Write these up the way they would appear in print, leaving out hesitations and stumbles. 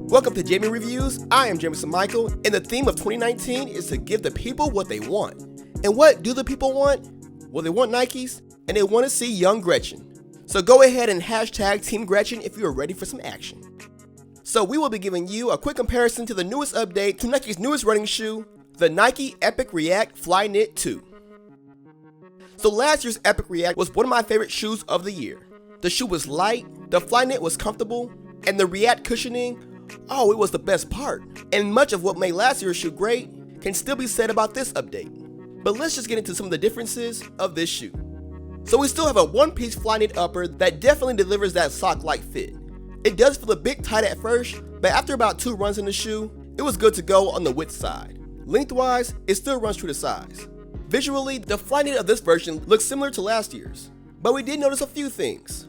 Welcome to Jamie Reviews. I am Jameson Michael, and the theme of 2019 is to give the people what they want. And what do the people want? Well, they want Nikes, and they want to see young Gretchen. So go ahead and hashtag Team Gretchen if you are ready for some action. So we will be giving you a quick comparison to the newest update to Nike's newest running shoe, the Nike Epic React Flyknit 2. So last year's Epic React was one of my favorite shoes of the year. The shoe was light, the Flyknit was comfortable, and the React cushioning, oh, it was the best part. And much of what made last year's shoe great can still be said about this update. But let's just get into some of the differences of this shoe. So we still have a one-piece Flyknit upper that definitely delivers that sock-like fit. It does feel a bit tight at first, but after about 2 runs in the shoe, it was good to go on the width side. Lengthwise, it still runs true to size. Visually, the Flyknit of this version looks similar to last year's, but we did notice a few things.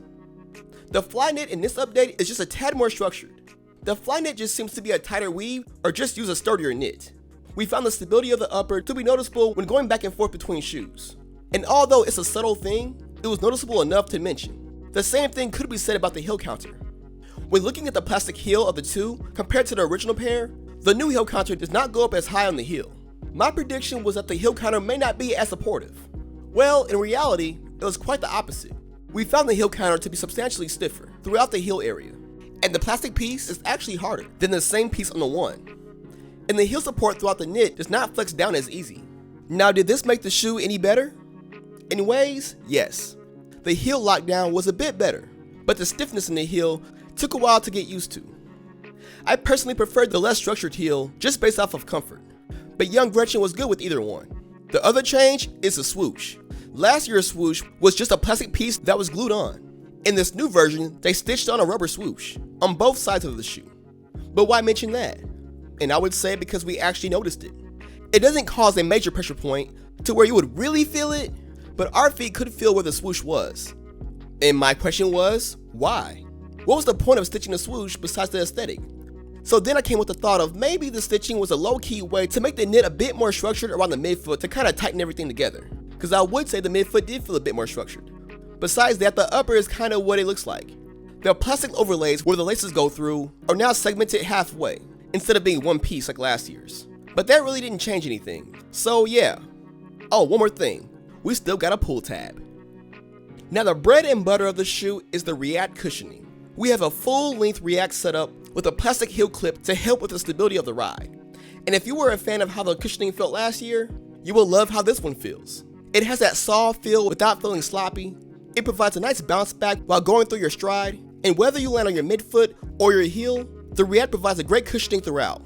The Flyknit in this update is just a tad more structured. The Flyknit just seems to be a tighter weave or just use a sturdier knit. We found the stability of the upper to be noticeable when going back and forth between shoes. And although it's a subtle thing, it was noticeable enough to mention. The same thing could be said about the heel counter. When looking at the plastic heel of the two compared to the original pair, the new heel counter does not go up as high on the heel. My prediction was that the heel counter may not be as supportive. Well, in reality, it was quite the opposite. We found the heel counter to be substantially stiffer throughout the heel area. And the plastic piece is actually harder than the same piece on the one. And the heel support throughout the knit does not flex down as easy. Now, did this make the shoe any better? In ways, yes. The heel lockdown was a bit better, but the stiffness in the heel took a while to get used to. I personally preferred the less structured heel just based off of comfort, but young Gretchen was good with either one. The other change is the swoosh. Last year's swoosh was just a plastic piece that was glued on. In this new version, they stitched on a rubber swoosh on both sides of the shoe. But why mention that? And I would say because we actually noticed it. It doesn't cause a major pressure point to where you would really feel it, but our feet could feel where the swoosh was. And my question was, why? What was the point of stitching the swoosh besides the aesthetic? So then I came with the thought of maybe the stitching was a low-key way to make the knit a bit more structured around the midfoot to kind of tighten everything together. Because I would say the midfoot did feel a bit more structured. Besides that, the upper is kind of what it looks like. The plastic overlays where the laces go through are now segmented halfway, instead of being one piece like last year's. But that really didn't change anything. So yeah. Oh, one more thing. We still got a pull tab. Now the bread and butter of the shoe is the React cushioning. We have a full-length React setup with a plastic heel clip to help with the stability of the ride. And if you were a fan of how the cushioning felt last year, you will love how this one feels. It has that soft feel without feeling sloppy. It provides a nice bounce back while going through your stride, and whether you land on your midfoot or your heel, the React provides a great cushioning throughout.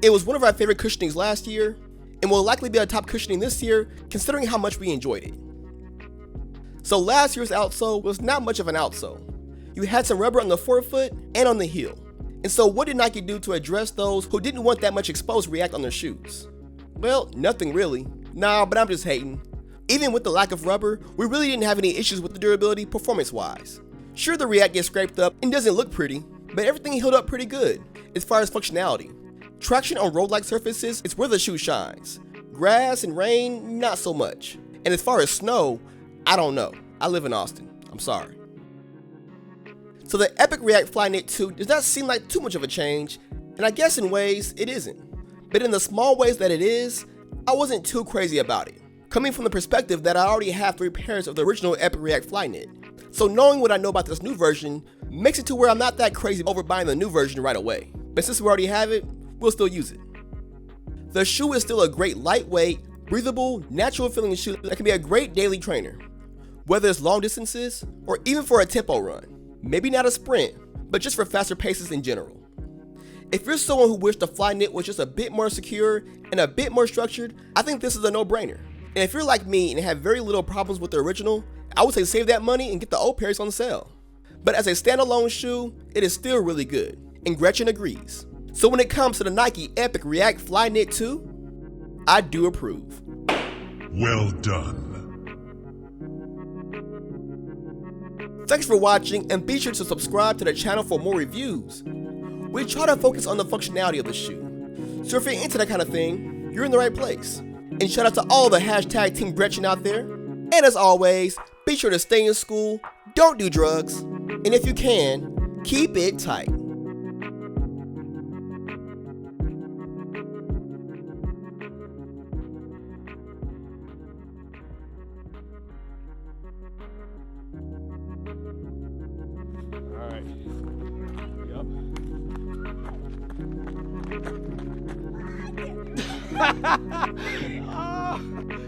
It was one of our favorite cushionings last year, and will likely be our top cushioning this year considering how much we enjoyed it. So last year's outsole was not much of an outsole. You had some rubber on the forefoot and on the heel. And so what did Nike do to address those who didn't want that much exposed React on their shoes? Well, nothing really. Nah, but I'm just hating. Even with the lack of rubber, we really didn't have any issues with the durability performance-wise. Sure, the React gets scraped up and doesn't look pretty, but everything held up pretty good as far as functionality. Traction on road-like surfaces is where the shoe shines. Grass and rain, not so much. And as far as snow, I don't know. I live in Austin. I'm sorry. So the Epic React Flyknit 2 does not seem like too much of a change, and I guess in ways it isn't. But in the small ways that it is, I wasn't too crazy about it. Coming from the perspective that I already have 3 pairs of the original Epic React Flyknit. So knowing what I know about this new version makes it to where I'm not that crazy over buying the new version right away. But since we already have it, we'll still use it. The shoe is still a great lightweight, breathable, natural feeling shoe that can be a great daily trainer. Whether it's long distances or even for a tempo run. Maybe not a sprint, but just for faster paces in general. If you're someone who wished the Flyknit was just a bit more secure and a bit more structured, I think this is a no-brainer. And if you're like me and have very little problems with the original, I would say save that money and get the old pairs on sale. But as a standalone shoe, it is still really good, and Gretchen agrees. So when it comes to the Nike Epic React Flyknit 2, I do approve. Well done. Thanks for watching, and be sure to subscribe to the channel for more reviews. We try to focus on the functionality of the shoe. So if you're into that kind of thing, you're in the right place. And shout out to all the hashtag Team Gretchen out there. And as always, be sure to stay in school, don't do drugs, and if you can, keep it tight. Oh.